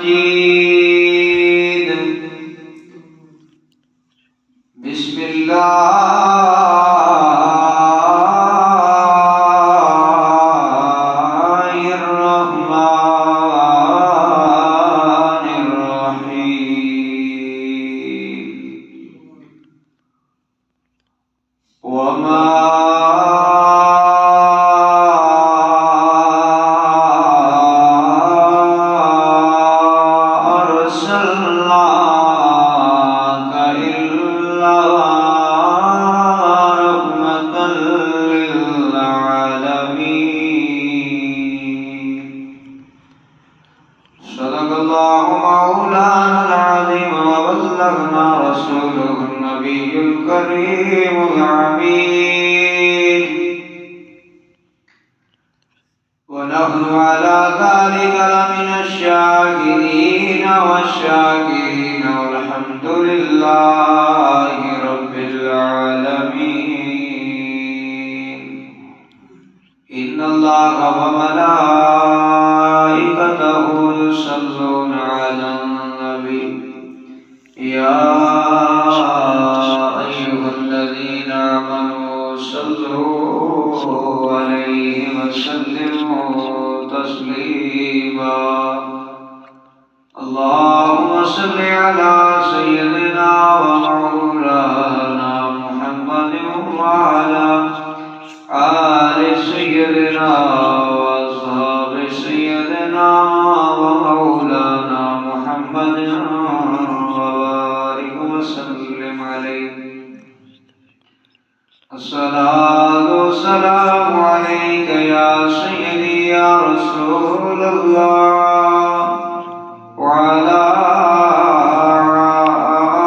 المجيد بسم الله الرحمن الرحيم وما رسوله النبي الكريم العمين ونحن على ذلك لمن الشاهدين والشاكرين والحمد لله رب العالمين إن الله وملائكته يصلون على النبي يا أيها الذين آمنوا صلوا عليه وسلموا تسليما اللهم صل على سيدنا ومولانا محمد وعلى آل سيدنا وأصحاب سيدنا ومولانا محمد وسلم عليه الصلاة والسلام عليك يا سيدي يا رسول الله وعلى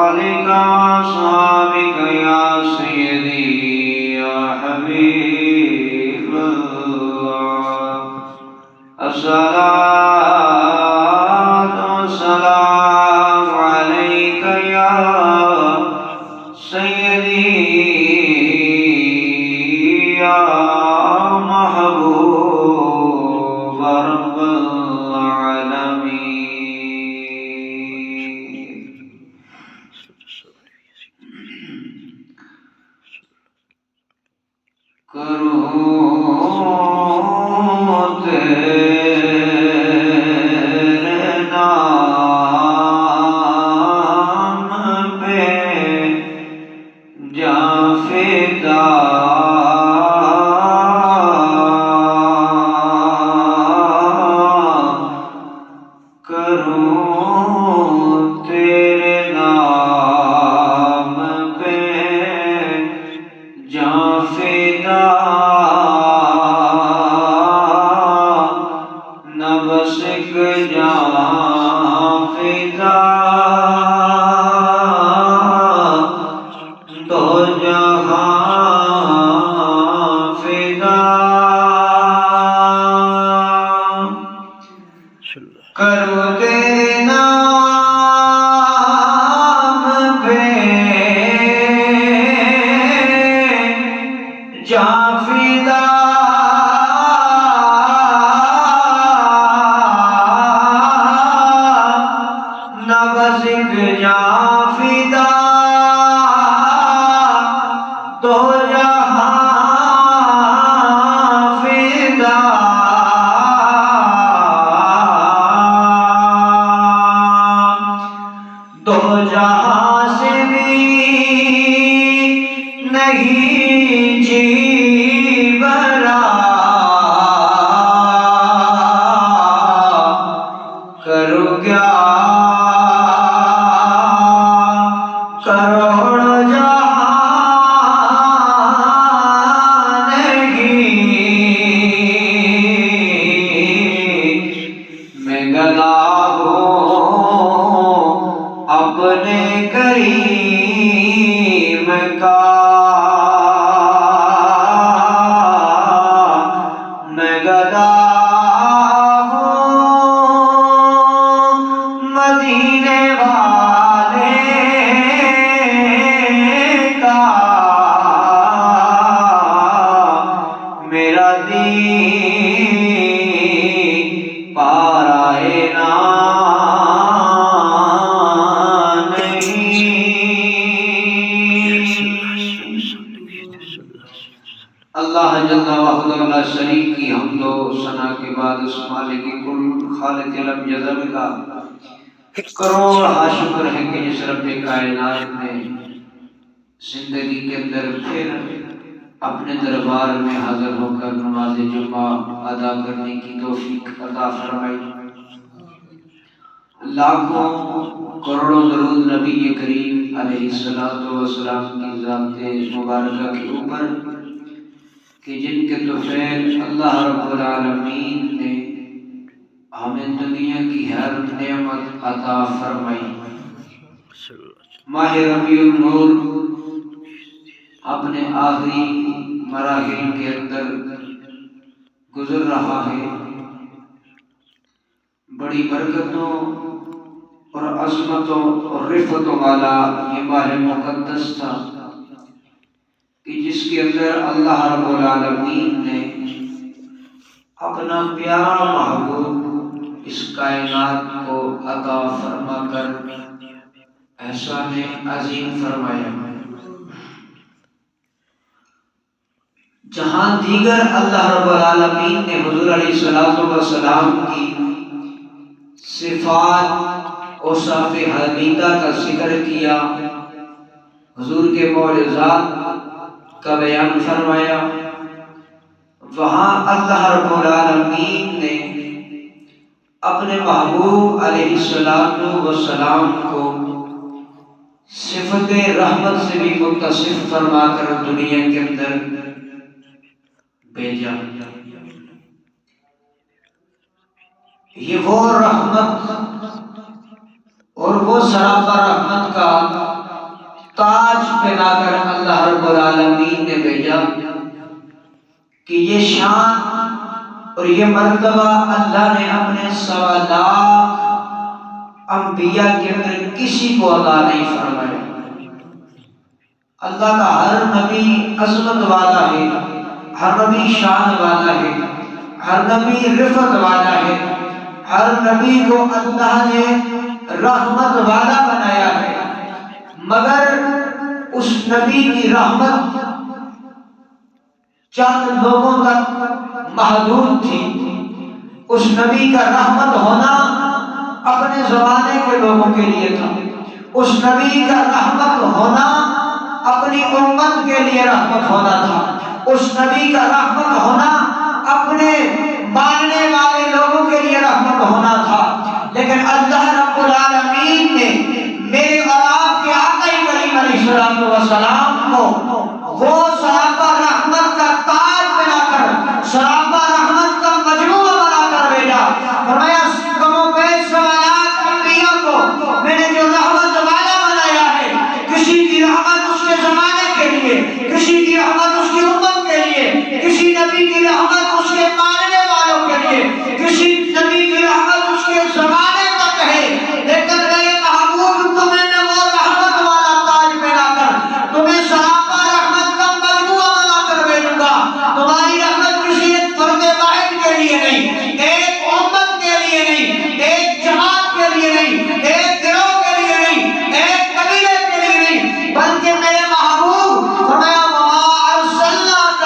آلك وأصحابك يا سيدي يا حبيب الله الصلاة والسلام عليك يا سيدي يا محبوب رب العالمين کروں تیرے نام پہ جاں فدا کروں تیرے نام پہ جاں فدا نہ بس ایک جاں فدا دو جہاں فدا کرو تیرے نام پہ جاں فدا نہ بس ایک جاں فدا دو جہاں فدا رائے اللہ جل وحدہ لا شریک کی حمد و ثنا کے بعد اس مالک کل خالق لم یزل کا کروڑ شکر ہے کہ جس رب کائنات نے زندگی کے اندر پھر اپنے دربار میں حاضر ہو کر نماز جمعہ ادا کرنے کی توفیق عطا فرمائی۔ لاکھوں کروڑوں درود نبی کریم علیہ السلام کی ذات مبارکہ کے اوپر کہ جن کے طفیل اللہ رب العالمین نے ہمیں دنیا کی ہر نعمت عطا فرمائی۔ ماہ ربیع النور اپنے آخری مراحل کے اندر گزر رہا ہے۔ بڑی برکتوں اور عظمتوں اور رفعتوں والا یہ ماہ مقدس تھا کہ جس کے اندر اللہ رب العالمین نے اپنا پیارا محبوب اس کائنات کو عطا فرما کر احسان عظیم فرمایا۔ جہاں دیگر اللہ رب العالمین نے حضور علیہ السلام کی صفات اوصاف حمیدہ کا ذکر کیا، حضور کے معجزات کا بیان فرمایا، وہاں اللہ رب العالمین نے اپنے محبوب علیہ السلام کو صفت رحمت سے بھی متصف فرما کر دنیا کے اندر بھیجا۔ یہ وہ رحمت اور وہ سراپا رحمت کا تاج پہنا کر اللہ رب العالمین نے بھیجا کہ یہ شان اور یہ مرتبہ اللہ نے اپنے 1.25 لاکھ انبیاء کے اندر کسی کو عطا نہیں فرمایا۔ اللہ کا ہر نبی عظمت والا ہے، ہر نبی شان والا ہے، ہر نبی رفعت والا ہے، ہر نبی کو اللہ نے رحمت والا بنایا ہے، مگر اس نبی کی رحمت چند لوگوں تک محدود تھی۔ اس نبی کا رحمت ہونا اپنے زمانے کے لوگوں کے لیے تھا، اس نبی کا رحمت ہونا اپنی امت کے لیے رحمت ہونا تھا، اس نبی کا رحمت ہونا اپنے ماننے والے لوگوں کے لیے رحمت ہونا تھا۔ لیکن اللہ رب العالمین نے میرے اور آپ کے آقا کریم علیہ السلام کو وہ سراپا رحمت کا تاج بنا کر، سراپا رحمت کا مجموعہ بنا کر بھیجا۔ فرمایا کم و بیش 1.25 لاکھ انبیاء کو میں نے جو رحمت والا بنایا ہے، کسی کی رحمت اس کے زمانے کے لیے، کسی کی رحمت اس کی امت کے لیے، کسی نبی کی رحمت اس کے ماننے والوں کے لیے، کسی نبی کی رحمت اس کے زمانے تک ہے، لیکن میرے محبوب تمہیں میں وہ رحمت والا تاج پہنا کر تمہیں سراپا رحمت کا مجموعہ بنا کر بھیجوں گا۔ تمہاری رحمت کسی ایک فرد واحد کے لیے نہیں، ایک امت کے لیے نہیں، ایک جماعت کے لیے نہیں، ایک گروہ کے لیے نہیں، ایک قبیلے کے لیے نہیں، بلکہ میرے محبوب فرمایا وما ارسلناک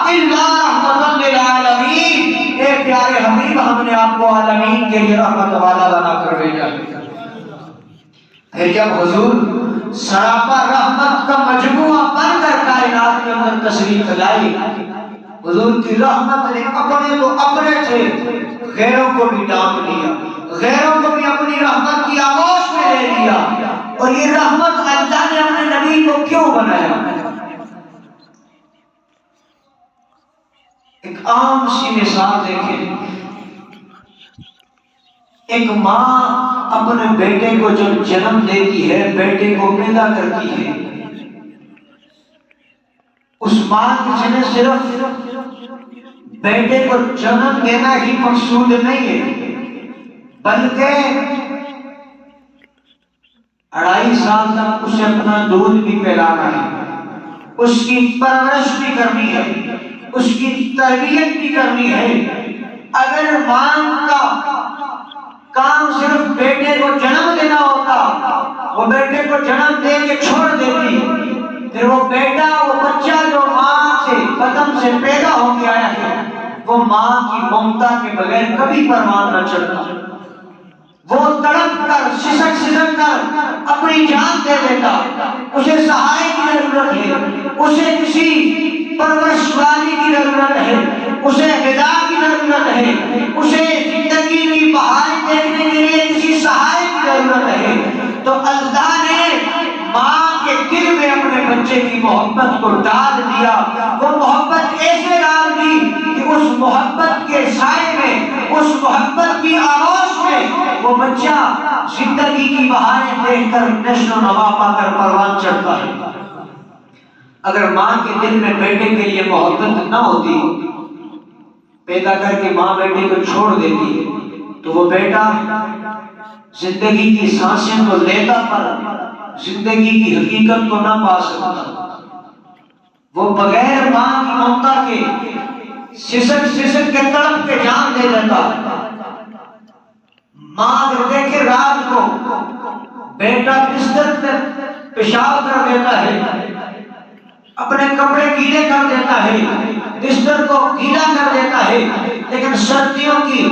الا رحمۃ للعالمین، اے پیارے حبیب ہم نے آپ کو عالمین کے لیے رحمت والا بنا کر بھیجا۔ پھر جب حضور سراپا رحمت کا مجموعہ بن کر کائنات کے اندر تشریف لائی، حضور کی رحمت نے اپنے تو اپنے تھے، غیروں کو بھی ڈانپ لیا، غیروں کو بھی اپنی رحمت کی آغوش میں لے لیا۔ اور یہ رحمت اللہ نے اپنے نبی کو کیوں بنایا؟ ایک عام سی مثال دیکھیں، ایک ماں اپنے بیٹے کو جب جنم دیتی ہے، بیٹے کو پیدا کرتی ہے، اس ماں کے لیے صرف بیٹے کو جنم دینا ہی مقصود نہیں ہے، بلکہ 2.5 سال تک اسے اپنا دودھ بھی پلانا ہے، اس کی پرورش بھی کرنی ہے، اس کی تربیت بھی کرنی ہے۔ اگر ماں کا وہ بیٹے کو جنم دے کے چھوڑ دیتی، پھر وہ بیٹا، وہ بچہ جو ماں سے بدن سے پیدا ہو کے آیا ہے، وہ ماں کی ممتا کے بغیر کبھی پروان نہ چڑھتا، وہ تڑپ کر سسک کر اپنی جان دے دیتا۔ اسے سہارے کی ضرورت ہے، اسے کسی پرورش والی کی ضرورت ہے، اسے غذا کی ضرورت ہے، اسے زندگی کی بہار دیکھنے کے لیے کسی سہارے کی ضرورت ہے۔ تو اللہ نے ماں کے دل میں اپنے بچے کی محبت کو ڈال دیا، وہ محبت ایسے ڈال دی کہ اس محبت کے سائے میں، اس محبت کی آغوش میں وہ بچہ زندگی کی بہاریں دیکھ کر نشو و نما پا کر پروان چڑھتا ہے۔ اگر ماں کے دل میں بیٹے کے لیے محبت نہ ہوتی، پیدا کر کے ماں بیٹے کو چھوڑ دیتی، تو وہ بیٹا زندگی کی سانسیں تو لیتا پر زندگی کی حقیقت کو نہ پا سکتا۔ وہ بغیر ماں کی ممتا کے سسک کے تڑپ کے جان دے دیتا۔ ماں اگر دیکھے رات کو بیٹا بستر پہ پیشاب کر دیتا ہے، اپنے کپڑے گیلے کر دیتا ہے، بستر کو گیلا کر دیتا ہے، لیکن سردیوں کی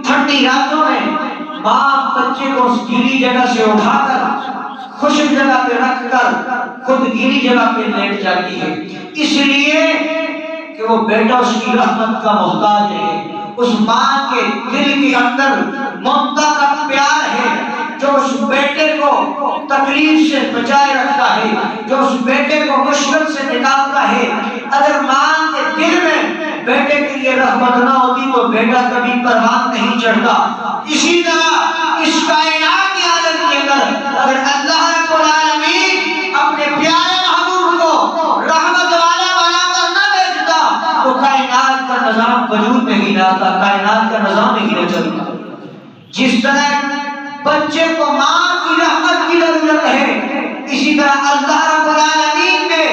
ٹھنڈی راتوں میں ماں بچے کو اس گیلی جگہ سے اٹھا کر خشک جگہ پہ رکھ کر خود گیلی جگہ پہ لیٹ جاتی ہے، اس لیے کہ وہ بیٹا اس کی رحمت کا محتاج ہے۔ اس ماں کے دل کے اندر ممتا کا پیار ہے جو اس بیٹے کو تکلیف سے بچائے رکھتا ہے، جو اس بیٹے کو مشکل سے نکالتا ہے۔ اگر ماں کے دل میں بیٹے کے لیے رحمت نہ ہوتی تو بیٹا کبھی پروان نہیں چڑھتا۔ اسی طرح اس کائنات کے عالم کے اندر اگر اللہ رب العالمین اپنے پیارے محبوب کو رحمت والا بنا کر نہ بھیجتا تو کائنات کا نظام وجود میں ہی نہ آتا، کائنات کا نظام ہی نہ چلتا۔ جس طرح بچے کو ماں کی رحمت کی ضرورت ہے، اسی طرح اللہ رب العالمین نے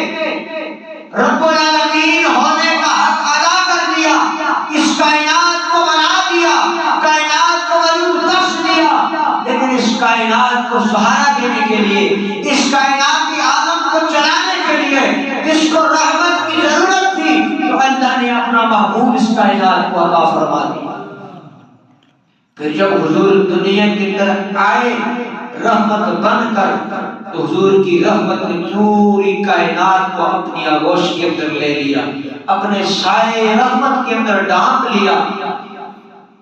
رب العالمین ہونے کا حق ادا کر دیا، اس کائنات کو بنا دیا، کائنات کو وجود بخش دیا، لیکن اس کائنات کو سہارا دینے کے لیے، اس کائنات کے عالم کو چلانے کے لیے اس کو رحمت کی ضرورت تھی، تو اللہ نے اپنا محبوب اس کائنات کو عطا فرما دیا۔ پھر جب حضور دنیا کی طرف آئے رحمت بن کر، تو حضور کی رحمت نے پوری کائنات کو اپنی آغوش کے اندر لے لیا، اپنے سائے رحمت کے اندر ڈھانپ لیا۔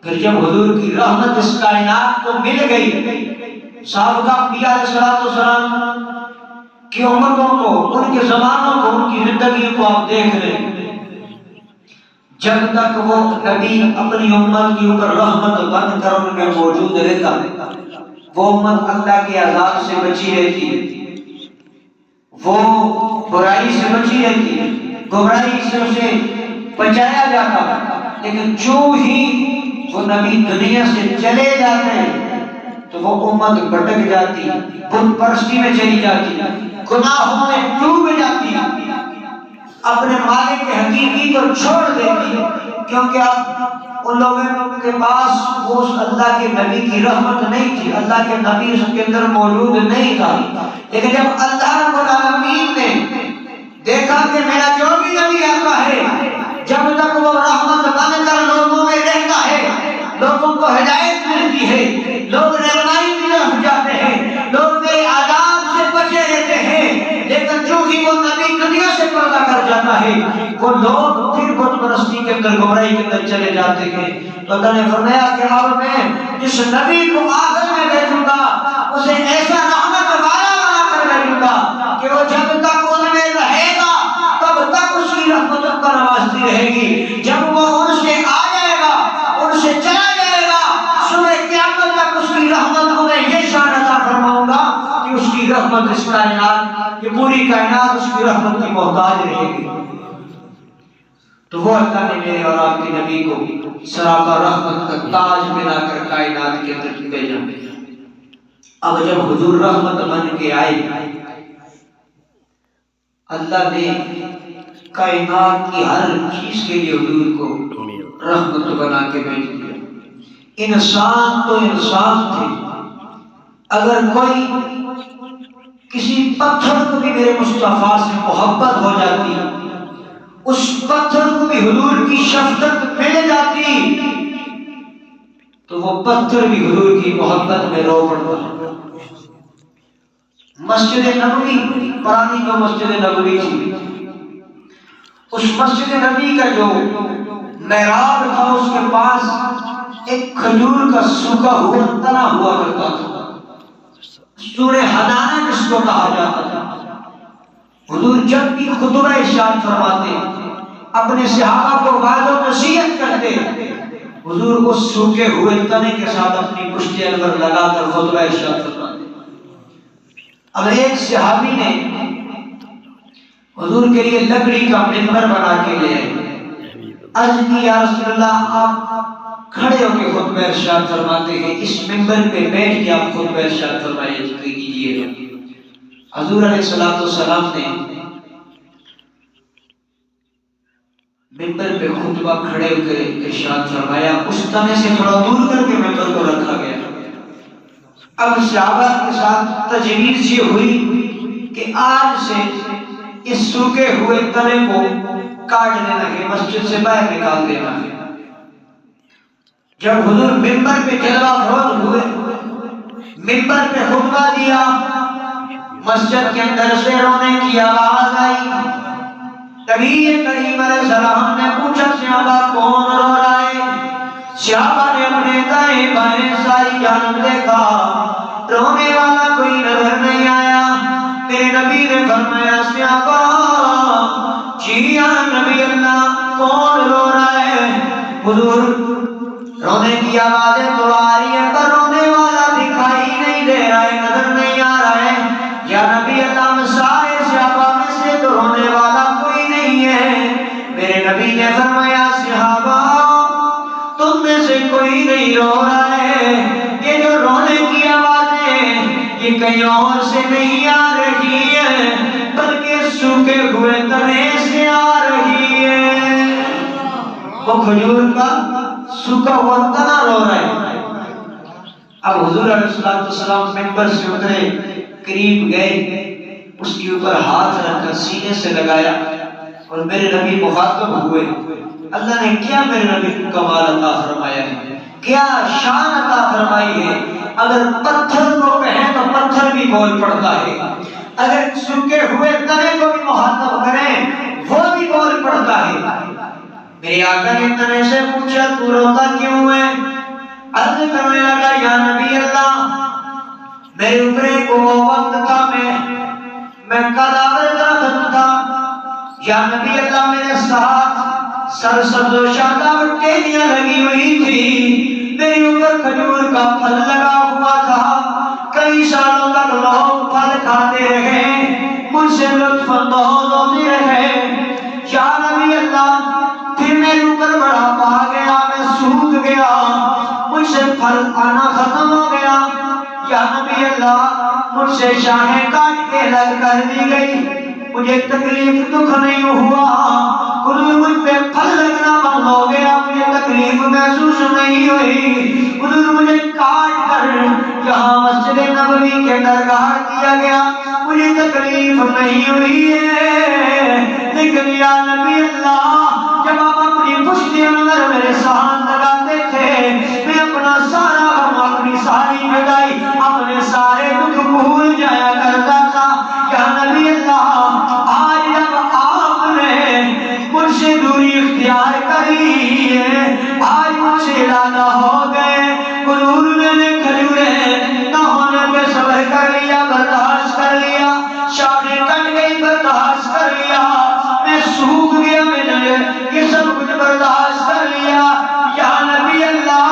پھر جب حضور کی رحمت اس کائنات کو مل گئی، سابقہ انبیاء علیہ السلام کی امتوں کو، ان کے زمانوں کو، ان کی زندگی کو آپ دیکھ رہے ہیں، جب تک وہ نبی اپنی امت کے اوپر رحمت بن کر ان میں موجود رہتا، وہ امت اللہ کے عذاب سے بچی رہتی، وہ برائی سے بچی رہتی، گمراہی سے اسے بچایا جاتا۔ لیکن جو ہی وہ نبی دنیا سے چلے جاتے تو وہ امت بھٹک جاتی، بت پرستی میں چلی جاتی، گناہوں میں ڈوب جاتی، اپنے مالک حقیقی کو چھوڑ دیتی، کیونکہ اب ان لوگوں کے پاس وہ اللہ کے نبی کی رحمت نہیں تھی، اللہ کے نبی اس کے اندر موجود نہیں تھا۔ لیکن جب اللہ رب العالمین نے دیکھا کہ میرا جو بھی نبی آتا ہے، جب تک وہ رحمت بن کر لوگوں میں رہتا ہے، لوگوں کو ہدایت ملتی ہے، لوگ رہنمائی کی طرف جاتے ہیں، لوگ میرے عذاب سے بچے رہتے ہیں، لیکن جو ہی وہ نبی دنیا سے پردہ کر جاتا ہے، وہ لوگ پھر بت پرستی کے اندر، گمراہی کے اندر چلے جاتے ہیں۔ تو اللہ نے فرمایا کہ اب میں جس نبی کو آخر میں بھیجوں گا اسے ایسا رحمت والا بنا کر بھیجوں گا کہ وہ جب تک ان میں رہے گا تب تک اس کی رحمت پر نوازتی رہے گی، جب وہ ان سے آ جائے گا، ان سے چلا جائے گا، صبح قیامت تک اس کی رحمت کو میں یہ شان عطا فرماؤں گا کہ اس کی رحمت اس کائنات، یہ پوری کائنات اس کی رحمت کی محتاج رہے گی۔ تو وہ اللہ نے میرے اور آپ کے نبی کو سراپا رحمت کا تاج بنا کر کائنات کے اندر بھیجا۔ اب جب حضور رحمت بن کے آئے، اللہ نے کائنات کی ہر چیز کے لیے حضور کو رحمت بنا کے بھیج دیا۔ انسان تو انسان تھے، اگر کوئی کسی پتھر کو بھی میرے مصطفیٰ سے محبت ہو جاتی، اس پتھر کو بھی حضور کی شفقت مل جاتی، تو وہ پتھر بھی حضور کی محبت میں رو پڑتا۔ مسجد نبوی، پرانی جو مسجد نبوی تھی، اس مسجد نبی کا جو محراب تھا اس کے پاس ایک کھجور کا سوکھا ہوا تنا ہوا کرتا تھا، سور حنانہ جس کو کہا جاتا تھا۔ حضور جب بھی خطبہ ارشاد فرماتے، اپنے صحابہ کو وعظ و نصیحت کرتے، حضور اس سوکھے ہوئے تنے کے ساتھ اپنی پشت انور لگا کر خطبہ ارشاد فرماتے۔ اب ایک صحابی نے حضور کے لیے لکڑی کا منبر بنا کے لے عرض کی، یا رسول اللہ آپ کھڑے ہو کے خطبہ ارشاد فرماتے ہیں، اس منبر پہ بیٹھ کے آپ خطبہ ارشاد فرمائیے کیجیے۔ حضور علیہ الصلوۃ والسلام نے منبر پہ خطبہ کھڑے ہو کے ارشاد فرمایا، اس تنے سے تھوڑا دور کر کے منبر کو رکھا گیا۔ اب صحابہ کے ساتھ تجویز یہ ہوئی کہ آج سے اس سوکھے ہوئے تنے کو کاٹ دینا ہے، مسجد سے باہر نکال دینا ہے۔ جب حضور منبر پہ جلوہ افروز ہوئے، منبر پہ خطبہ دیا، مسجد کے اندر سے رونے کی آواز آئی۔ نبی کریم علیہ السلام نے پوچھا، صحابہ کون رو رہا ہے؟ صحابہ نے اپنے دائیں بائیں ساری جانب دیکھا، رونے والا کوئی نظر نہیں آیا۔ میرے نبی نے فرمایا، صحابہ جی ہاں نبی اللہ کون رو رہا ہے؟ حضور رونے کی آوازیں تو آ رہی ہے پر رونے والا دکھائی نہیں دے رہا ہے، نظر نہیں آ رہا ہے۔ یا نبی اللہ میں سارے صحابہ میں سے تو رونے والا کوئی نہیں ہے۔ میرے نبی نے فرمایا، صحابہ تم میں سے کوئی نہیں رو رہا ہے، یہ جو رونے کی آوازیں یہ کہیں اور سے نہیں آ رہی ہے بلکہ سوکھے ہوئے تنے سے آ رہی ہے۔ وہ کھجور کا سوکھا ہوا تنا رو رہا ہے۔ اب حضور علیہ السلام منبر سے اترے، قریب گئے، اس کے اوپر ہاتھ رکھ کر سینے سے لگایا اور میرے نبی مخاطب ہوئے۔ اللہ نے کیا میرے نبی کو کمال عطا فرمایا ہے، کیا شان عطا فرمائی ہے۔ اگر پتھر کو کہیں تو پتھر بھی بول پڑتا ہے، اگر سوکھے ہوئے تنے کو بھی مخاطب کریں وہ بھی بول پڑتا ہے۔ میرے آقا نے تنے سے پوچھا، تو روتا کیوں ہے؟ عرض کرنے لگا، یا نبی اللہ میرے اوپر ایک وہ وقت تھا میں قداور درخت تھا، یا نبی اللہ میرے ساتھ سرسبز و شاداب ٹہنیاں لگی ہوئی تھی، میرے اوپر کھجور کا پھل لگا ہوا تھا، کئی سالوں تک لوگ پھل کھاتے رہے، مجھ سے لطف اندوز ہوتے رہے۔ یا نبی اللہ پھر میرے اوپر بڑا پا گیا، میں سوکھ گیا، مجھ سے پھل آنا ختم ہو گیا۔ یا نبی اللہ مجھ سے شاخیں کاٹ کے الگ کر دی گئی، مجھے تکلیف دکھ نہیں ہوا، حضور مجھ پہ پھل لگنا بند ہو گیا، مجھے تکلیف محسوس نہیں ہوئی۔ حضور مجھے کاٹ کر جہاں مسجد نبوی کے درگاہ دیا گیا، مجھے تکلیف نہیں ہوئی ہے، لیکن یا نبی اللہ جب آپ اپنی پشت انور میرے ساتھ لگاتے تھے، میں اپنا سارا غم، اپنی ساری جدائی، اپنے سارے دکھ بھول جایا کرتا تھا۔ یا نبی اللہ آج جب آپ نے مجھ سے دوری اختیار کری ہے، آج مجھ سے ارادہ ہو گئے، حضور میں نے کھجوریں نہ ہونے پہ صبر کر لیا، برداشت کر لیا، شاخیں کٹ گئی برداشت کر لیا، میں سوکھ گیا، میں نے یہ سب کچھ برداشت کر لیا۔ یا نبی اللہ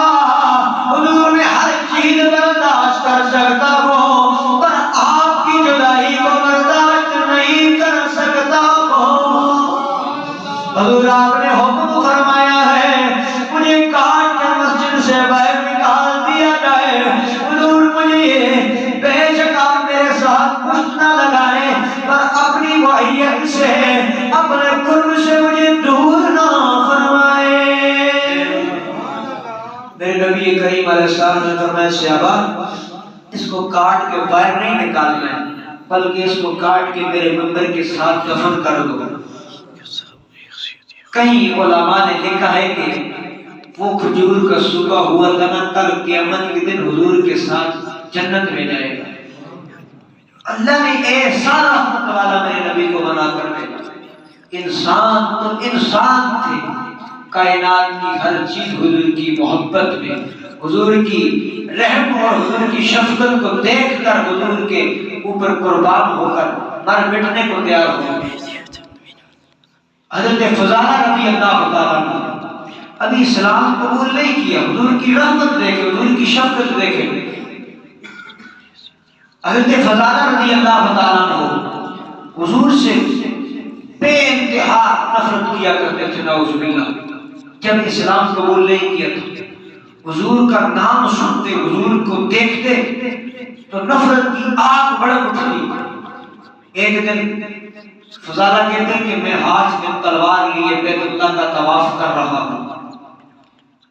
حضور میں ہر چیز برداشت کر سکتا ہوں پر آپ کی جدائی کو برداشت نہیں کر سکتا ہوں۔ حضور آپ نے حکم فرمایا ہے مجھے کاٹ کے مسجد سے باہر نکال دیا جائے۔ حضور مجھے بے شک آپ میرے ساتھ کچھ نہ لگائیں پر اپنی معیت سے، اپنے قرب سے مجھے دور نہ فرمائے۔ میرے نبی کریم علیہ السلام نے فرمایا، صحابہ اس کو کاٹ کے باہر نہیں نکالنا ہے، بلکہ اس کو کاٹ کے میرے منبر کے ساتھ دفن کر دو۔ کئی علماء نے لکھا ہے کہ وہ کھجور کا سوکھا ہوا تنا کل قیامت کے دن حضور کے ساتھ جنت میں جائے گا۔ اللہ نے ایسا رحمت والا میرے نبی کو بنا کر دیا۔ انسان تو انسان تھے، کائنات کی ہر چیز حضور کی محبت میں، حضور کی رحم اور حضور کی شفقت کو دیکھ کر حضور کے اوپر قربان ہو کر مر مٹنے کو تیار ہو گئے۔ حضرت فضالہ رضی اللہ تعالیٰ عنہ ابھی اسلام قبول نہیں کیا، حضور کی رحمت دیکھے، حضور کی شفقت دیکھے۔ حضرت فضالہ رضی اللہ تعالیٰ عنہ حضور سے بے انتہا نفرت کیا کرتے تھے، نعوذ باللہ۔ جب اسلام قبول نہیں کیا تو حضور کا نام سنتے، حضور کو دیکھتے تو نفرت کی آگ بڑک اٹھتی۔ ایک دن فضالہ کہتے ہیں کہ میں ہاتھ میں تلوار لیے بیت اللہ کا طواف کر رہا ہوں۔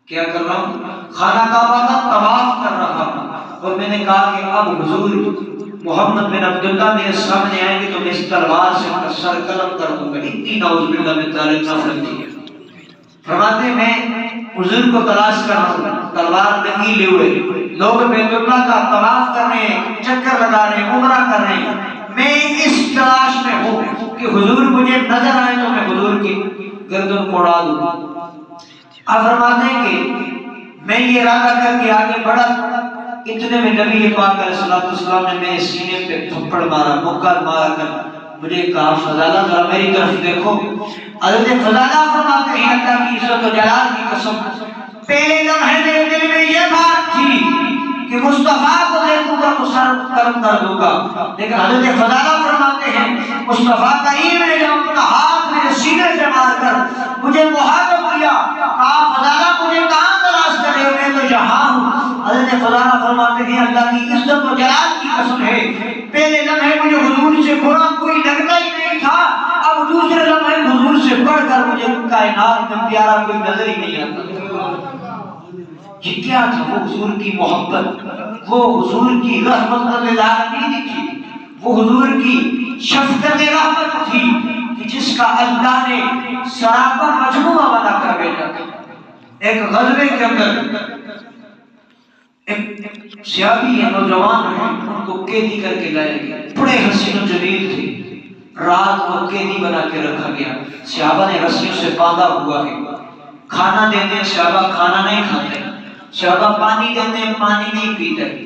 کیا کر رہا ہوں؟ خانہ کعبہ کا طواف کر رہا ہوں، اور میں نے کہا کہ اب حضور محمد بن عبداللہ میرے سامنے آئیں گے تو میں اس تلوار سے ان کا سر قلم کر دوں گا۔ اتنی نعوذ باللہ من ذالک نفرت تھی۔ فرماتے میں حضور کو تلاش کر رہا ہوں، تلوار ننگی لیے ہوئے، لوگ بیت اللہ کا طواف کر رہے ہیں، چکر لگا رہے ہیں، عمرہ کر رہے ہیں، میں اس تلاش میں ہوں کہ حضور مجھے نظر آئے تو میں حضور کی گردن کو اڑا دوں۔ آپ فرماتے ہیں کہ میں یہ ارادہ کر کے آگے بڑھا، اتنے میں نبی پاک علیہ السلام نے میرے سینے پہ تھپڑ مارا، مکہ مارا کر مجھے کہا فضالہ ذرا میری طرف دیکھو۔ حضرت فضالہ فرماتے ہیں اللہ کی عزت و جلال کی قسم پہلے لمحے میرے دل میں یہ بات تھی کہ مصطفیٰ کو دیکھوں گا تو سر قلم کر دوں گا، لیکن حضرت فضالہ فرماتے ہیں مصطفیٰ کریم نے جب اپنا ہاتھ میرے سینے سے مار کر مجھے مخاطب کیا، کہا فضالہ مجھے کہاں تلاش کرے ہو؟ میں تو یہاں ہوں۔ حضرت فضالہ فرماتے ہیں اللہ کی عزت و جلال کی قسم ہے پہلے لمحے مجھے حضور سے برا کوئی لگتا ہی نہیں تھا، اب دوسرے لمحے حضور سے بڑھ کر مجھے کائنات میں پیارا کوئی نظر ہی نہیں آتا۔ یہ کیا تھا؟ وہ حضور کی محبت، وہ حضور کی رحمت العالمین تھی، وہ حضور کی شفقت رحمت تھی کہ جس کا اللہ نے سراپا مجموعہ بنا کر بھیجا تھا۔ ایک غزوے کے اندر ایک سیابی ہے، نوجوان ہیں، ان کو قیدی کر کے لائے گئے، بڑے حسین و جمیل تھے، رات کو قیدی بنا کے رکھا گیا، صحابہ نے رسیوں سے باندھا ہوا ہے، کھانا دیتے ہیں صحابہ کھانا نہیں کھاتے، صحابہ پانی دیتے ہیں پانی نہیں پیتے۔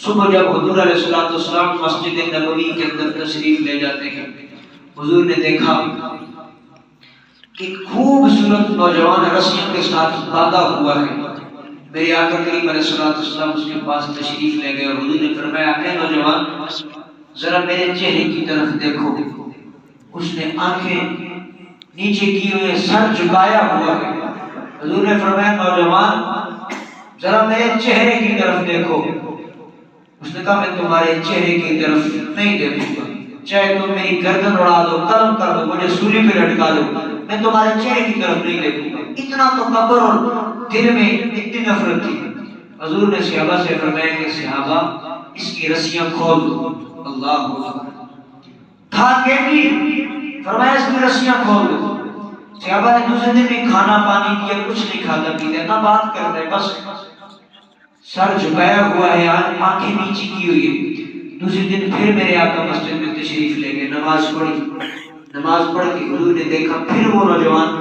صبح جب حضور علیہ السلام مسجد نبوی کے اندر تشریف لے جاتے ہیں، حضور نے دیکھا کہ خوبصورت نوجوان رسیوں کے ساتھ باندھا ہوا ہے۔ میرے آقا کریم علیہ السلام اس کے پاس تشریف لے گئے، حضور نے فرمایا اے نوجوان ذرا میرے چہرے کی طرف دیکھو۔ اس نے آنکھیں نیچے کی ہوئے، سر جھکایا ہوا ہے۔ حضور نے فرمایا نوجوان ذرا میرے چہرے کی طرف دیکھو۔ اس نے کہا میں تمہارے چہرے کی طرف نہیں دیکھوں گا، چاہے تم میری گردن اڑا دو، قلم کر دو، مجھے سولی پہ لٹکا دو، میں تمہارے چہرے کی طرف نہیں دیکھوں گا۔ اتنا تو کبر اور دل میں اتنی نفرت تھی۔ حضور نے صحابہ سے فرمایا کہ صحابہ اس کی رسیاں کھول دو۔ اللہ تھا کہ فرمایا اس کی رسیاں کھول دو۔ صحابہ نے دوسرے دن بھی کھانا پانی دیا، کچھ نہیں کھاتا پیتا، نہ بات کرتا ہے، بس سر جھکایا ہوا ہے، آنکھیں نیچی کی ہوئی ہے۔ دوسرے دن پھر میرے آقا مسجد میں تشریف لے گئے، نماز پڑھی، نماز پڑھ کے حضور نے دیکھا پھر وہ نوجوان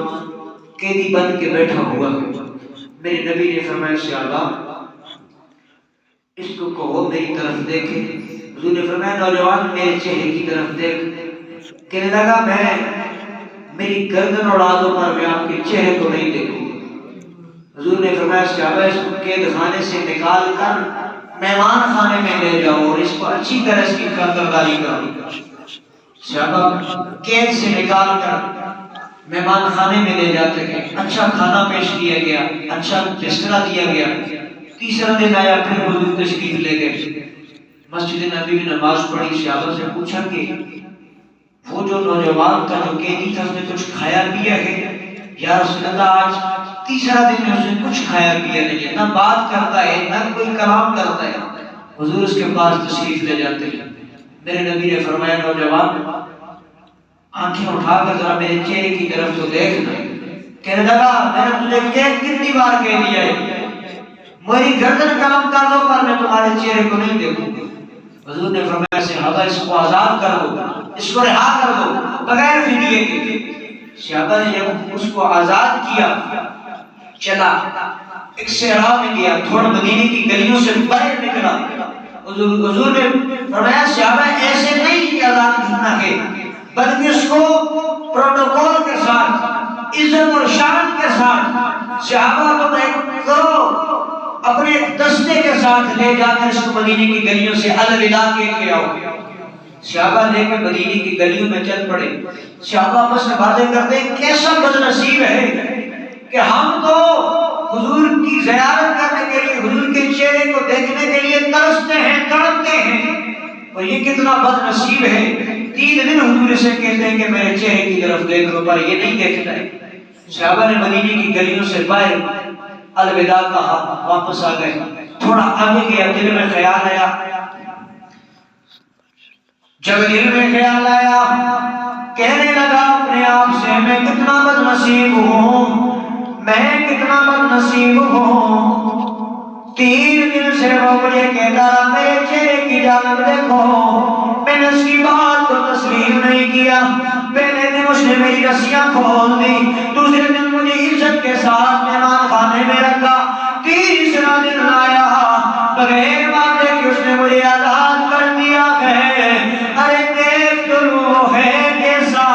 قیدی بن کے بیٹھا ہوا ہے۔ میرے نبی نے فرمایا صحابہ اس کو کہو میری طرف دیکھے۔ حضور نے فرمایا نوجوان میرے چہرے کی طرف دیکھ۔ کہنے لگا میں میری گردن اڑا دو پر میں آپ کے چہرے کو نہیں دیکھوں۔ حضور نے فرمایا صحابہ اس کو قید خانے سے نکال کر مہمان خانے میں لے جاؤ اور اس کو اچھی طرح اس کی خاطرداری کرو۔ صحابہ قید سے نکال کر مہمان خانے میں لے جاتے ہیں، اچھا کھانا پیش کیا گیا، اچھا بستر دیا گیا۔ تیسرا دن آیا پھر حضور تشریف لے گئے، مسجد نبی میں نماز پڑھی۔ صحابہ سے پوچھا کہ وہ جو نوجوان تھا جو قیدی تھا اس نے کچھ کھایا پیا ہے؟ یا رسول اللہ آج تیسرا دن میں اس نے کچھ کھایا پیا نہیں ہے، نہ بات کرتا ہے نہ کوئی کلام کرتا ہے۔ حضور اس کے پاس تشریف لے جاتے ہیں، میرے نبی نے فرمایا نوجوان آنکھیں اٹھا کر ذرا میرے چہرے کی طرف تو دیکھنا. کہنے لگا میں نے تجھے دیکھ کتنی بار کہہ دیا ہے میری گردن قلم کر دو پر میں تمہارے چہرے کو نہیں دیکھوں. حضور نے فرمایا صحابہ اس کو آزاد کر دو, اس کو رہا کر دو بغیر فدیے کے. صحابہ نے جب اس کو آزاد کیا چلا ایک صحرا میں گیا, تھوڑا مدینے کی گلیوں سے باہر نکلا. حضور نے فرمایا صحابہ ایسے نہیں آزاد کرنا ہے بلکہ اس کو پروٹوکول کے ساتھ عزت اور شان کے ساتھ صحابہ کو کرو اپنے دستے کے ساتھ لے جا کر اس کو مدینے کی گلیوں سے الوداع کہہ کے آؤ. صحابہ لے کے مدینے کی گلیوں میں چل پڑے. صحابہ آپس میں باتیں کرتے کیسا بد نصیب ہے کہ ہم تو حضور کی زیارت کرنے کے لیے حضور کے چہرے کو دیکھنے کے لیے ترستے ہیں تڑپتے ہیں, اور یہ کتنا بد نصیب ہے 3 دن حضور سے کہتے ہیں کہ میرے چہرے کی طرف دیکھ لو پر یہ نہیں دیکھتا ہے. صحابہ نے مدینے کی گلیوں سے باہر الوداع کہا, واپس آ گئے. تھوڑا آگے گیا, دل میں خیال آیا. جب دل میں خیال آیا کہنے لگا اپنے آپ سے میں کتنا بد نصیب ہوں, میں کتنا بد نصیب ہوں. 3 دن سے وہ مجھے کہتا رہا میرے چہرے کی جانب دیکھو, میں نے اس کی بات کو تسلیم نہیں کیا. پہلے دن اس نے میری رسیاں کھول دی, دوسرے دن مجھے عزت کے ساتھ مہمان خانے میں رکھا, تیسرا دن آیا بغیر وعدے کہ اس نے مجھے آزاد کر دیا ہے. ارے دیکھ تو وہ ہے کیسا,